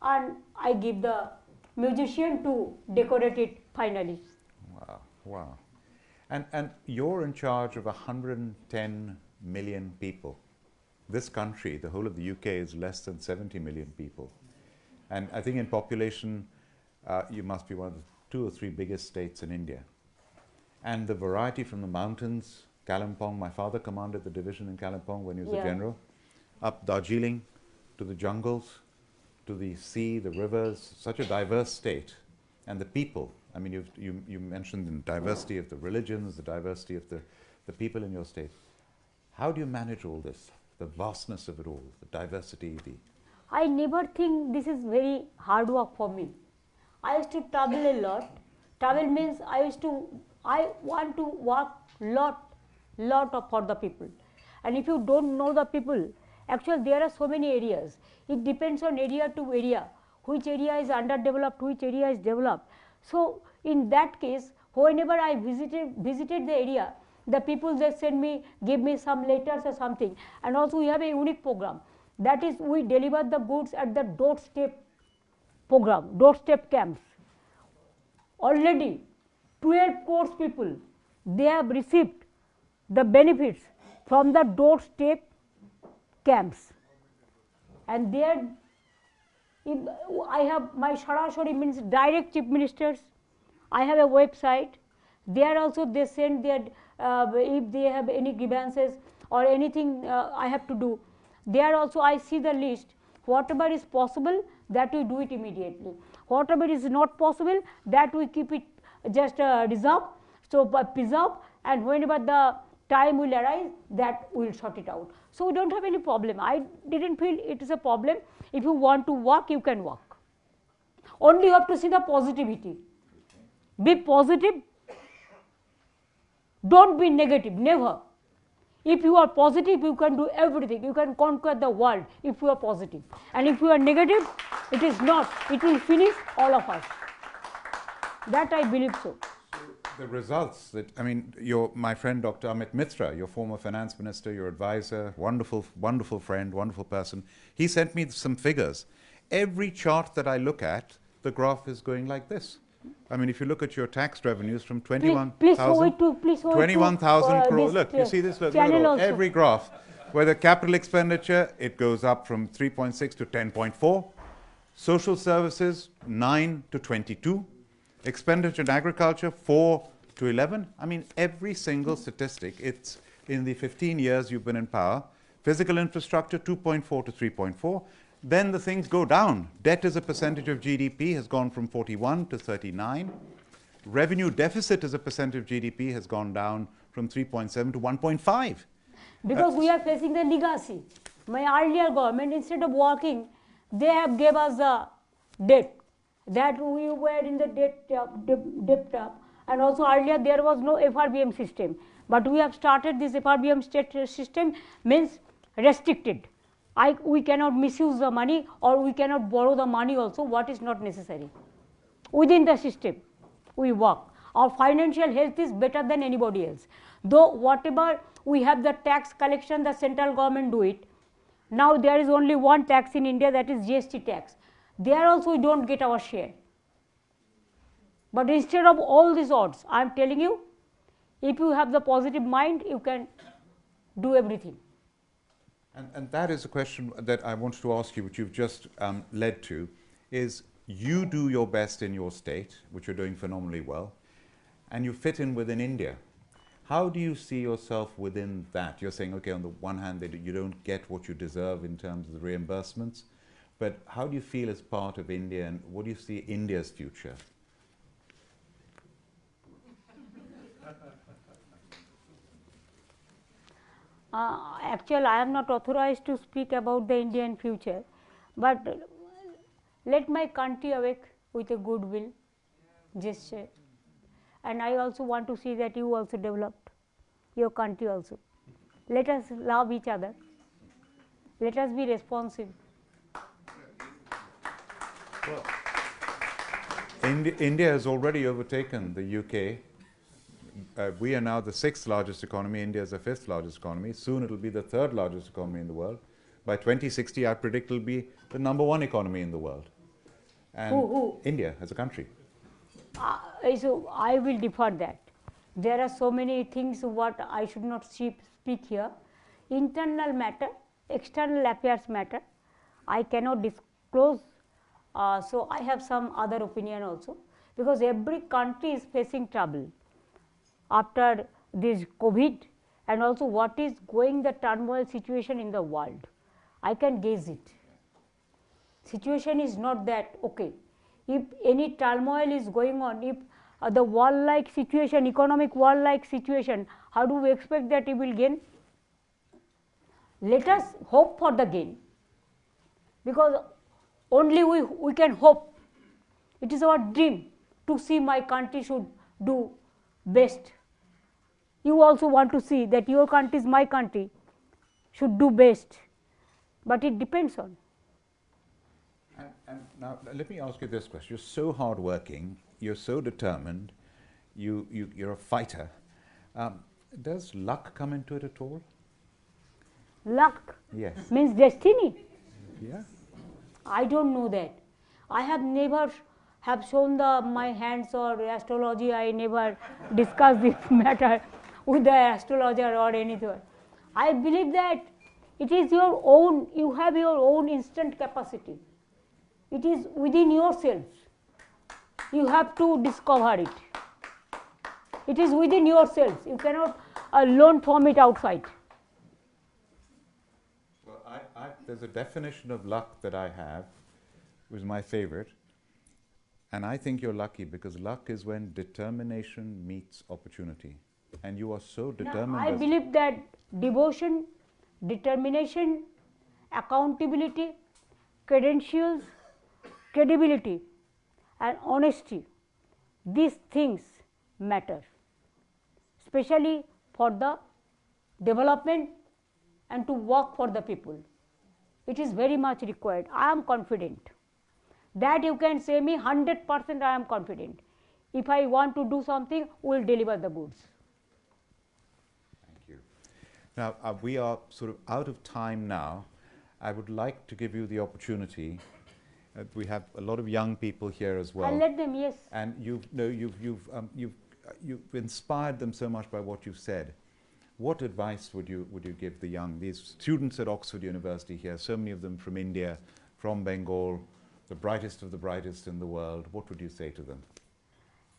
and I give the musician to decorate it finally. Wow, wow. And you're in charge of 110 million people. This country, the whole of the UK, is less than 70 million people. And I think in population, you must be one of the 2 or 3 biggest states in India. And the variety from the mountains, Kalimpong, my father commanded the division in Kalimpong when he was a general, up Darjeeling, to the jungles, to the sea, the rivers, such a diverse state. And the people, I mean, you mentioned the diversity of the religions, the diversity of the people in your state. How do you manage all this, the vastness of it all, the diversity, I never think this is very hard work for me. I used to travel a lot. Travel means I want to work lot for the people. And if you don't know the people, actually there are so many areas. It depends on area to area, which area is underdeveloped, which area is developed. So in that case, whenever I visited the area, the people they send me, give me some letters or something. And also we have a unique program. That is, we deliver the goods at the doorstep program, doorstep camps. Already 12 crores people, they have received the benefits from the doorstep camps. And there, I have my Sarashori means direct chief ministers. I have a website. There also they send their, if they have any grievances or anything I have to do. There also I see the list. Whatever is possible, that we do it immediately. Whatever is not possible, that we keep it just reserve, so preserve, and whenever the time will arise, that we will sort it out. So we don't have any problem. I didn't feel it is a problem. If you want to work, you can work. Only you have to see the positivity. Be positive. Don't be negative, never. If you are positive, you can do everything. You can conquer the world if you are positive. And if you are negative, it is not. It will finish all of us. That I believe so. the results that, I mean, my friend Dr. Amit Mitra, your former finance minister, your advisor, wonderful, wonderful friend, wonderful person, he sent me some figures. Every chart that I look at, the graph is going like this. I mean, if you look at your tax revenues from 21,000 crores, look, you see this, look, every graph, whether capital expenditure, it goes up from 3.6 to 10.4, social services, 9 to 22, expenditure in agriculture, 4 to 11. I mean, every single statistic, it's in the 15 years you've been in power, physical infrastructure, 2.4 to 3.4. Then the things go down. Debt as a percentage of GDP has gone from 41 to 39. Revenue deficit as a percent of GDP has gone down from 3.7 to 1.5. Because we are facing the legacy. My earlier government, instead of working, they have gave us the debt. That we were in the debt and also earlier there was no FRBM system. But we have started this FRBM system, means restricted. We cannot misuse the money, or we cannot borrow the money also what is not necessary. Within the system we work. Our financial health is better than anybody else. Though whatever we have the tax collection, the central government do it. Now there is only one tax in India, that is GST tax. There also we don't get our share. But instead of all these odds, I am telling you, if you have the positive mind, you can do everything. And that is a question that I wanted to ask you, which you've just led to, is you do your best in your state, which you're doing phenomenally well, and you fit in within India. How do you see yourself within that? You're saying, okay, on the one hand, that you don't get what you deserve in terms of the reimbursements, but how do you feel as part of India, and what do you see India's future? Actually, I am not authorized to speak about the Indian future, but let my country awake with a goodwill gesture. And I also want to see that you also developed, your country also. Let us love each other. Let us be responsive. Well, India has already overtaken the UK. We are now the 6th largest economy. India is the 5th largest economy. Soon it will be the 3rd largest economy in the world. By 2060, I predict it'll be the #1 economy in the world. And Who? India as a country. So I will defer that. There are so many things what I should not speak here. Internal matter, external affairs matter, I cannot disclose. So I have some other opinion also, because every country is facing trouble after this COVID, and also what is going the turmoil situation in the world. I can gauge it. Situation is not that okay. If any turmoil is going on, if the war-like situation, economic war-like situation, how do we expect that it will gain? Let us hope for the gain, because only we can hope. It is our dream to see my country should do best. You also want to see that your country is my country, should do best, but it depends on. And now let me ask you this question. You're so hardworking, you're so determined, you're a fighter. Does luck come into it at all? Luck Yes. means destiny. Yeah. I don't know that. I have never have shown my hands or astrology. I never discussed this matter with the astrologer or anything. I believe that it is your own, you have your own instant capacity. It is within yourself. You have to discover it. It is within yourself. You cannot learn from it outside. Well, there's a definition of luck that I have, which is my favorite. And I think you're lucky, because luck is when determination meets opportunity. And you are so determined. Now, I believe that devotion, determination, accountability, credentials, credibility and honesty, these things matter, especially for the development and to work for the people. It is very much required. I am confident that you can say me 100%. I am confident. If I want to do something, we will deliver the goods. Thank you. Now, we are sort of out of time now. I would like to give you the opportunity. We have a lot of young people here as well. I'll let them, yes. And you've inspired them so much by what you've said. What advice would you give the young, these students at Oxford University here, so many of them from India, from Bengal, the brightest of the brightest in the world? What would you say to them?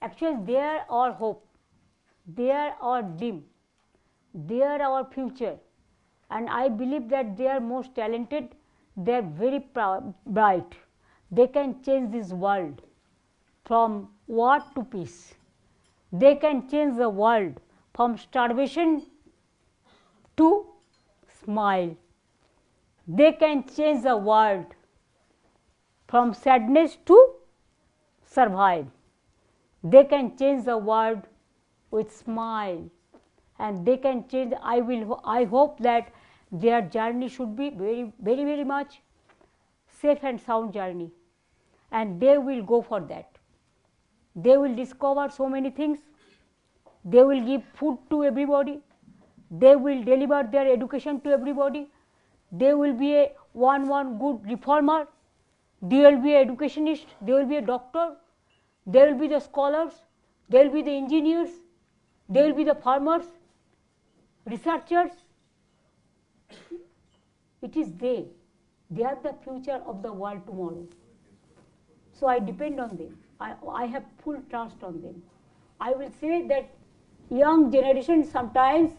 Actually, they are our hope, they are our dream, they are our future, and I believe that they are most talented, they are very bright. They can change this world from war to peace. They can change the world from starvation to smile. They can change the world from sadness to survive. They can change the world with smile, and they can change. I hope that their journey should be very, very, very much safe and sound journey, and they will go for that. They will discover so many things. They will give food to everybody. They will deliver their education to everybody. They will be a one good reformer. They will be an educationist. They will be a doctor. They will be the scholars. They will be the engineers. They will be the farmers, researchers. It is they. They are the future of the world tomorrow. So I depend on them. I have full trust on them. I will say that young generation, sometimes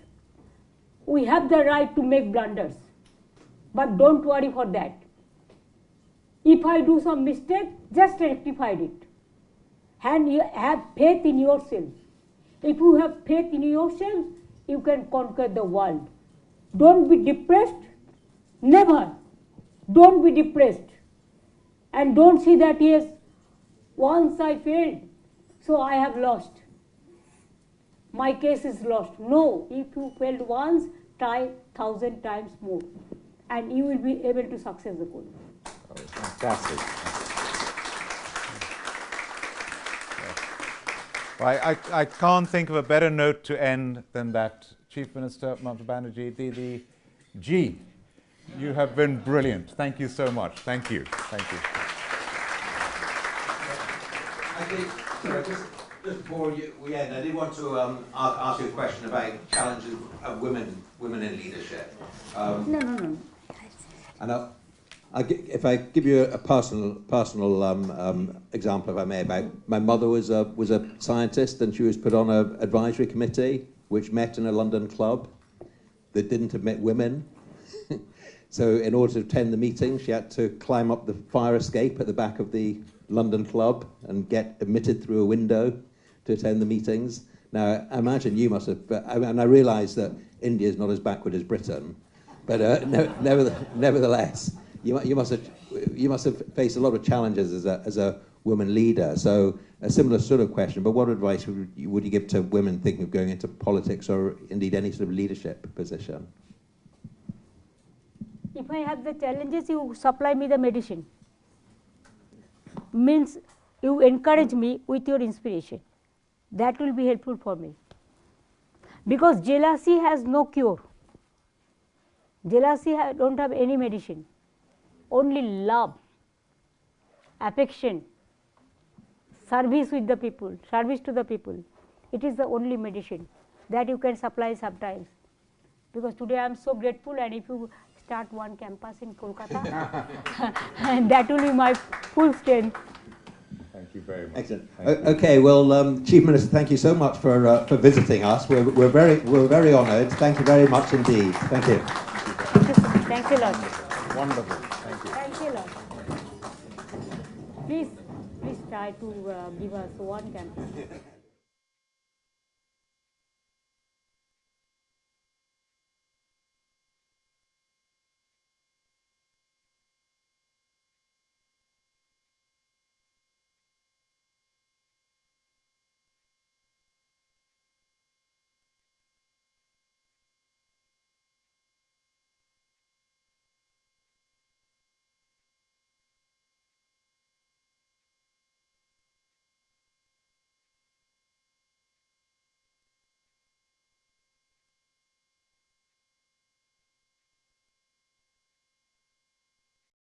we have the right to make blunders, but don't worry for that. If I do some mistake, just rectify it. And you have faith in yourself. If you have faith in yourself, you can conquer the world. Don't be depressed. Never. Don't be depressed. And don't see that, yes, once I failed, so I have lost. My case is lost. No, if you failed once, try 1,000 times more, and you will be able to success the goal. Oh, fantastic. Well, I can't think of a better note to end than that. Chief Minister Mamata Banerjee, the G You have been brilliant. Thank you so much. Thank you. Thank you. I think, sorry, just before we end, I did want to ask you a question about challenges of women in leadership. No. And if I give you a personal example, if I may, about my mother was a scientist, and she was put on an advisory committee which met in a London club that didn't admit women. So in order to attend the meeting, she had to climb up the fire escape at the back of the London club and get admitted through a window to attend the meetings. Now, I imagine you must have, and I realise that India is not as backward as Britain, but nevertheless, you must have faced a lot of challenges as a woman leader. So a similar sort of question, but what advice would you give to women thinking of going into politics or indeed any sort of leadership position? If I have the challenges, you supply me the medicine. Means you encourage me with your inspiration. That will be helpful for me. Because jealousy has no cure. Jealousy don't have any medicine. Only love, affection, service with the people, service to the people. It is the only medicine that you can supply sometimes. Because today I am so grateful, and if you start one campus in Kolkata, and that will be my full strength. Thank you very much. Excellent. Okay, well, Chief Minister, thank you so much for visiting us. We're very honoured. Thank you very much indeed. Thank you. Thank you so much. Thanks a lot. Wonderful. Thank you. Thanks a lot. Please try to give us one campus.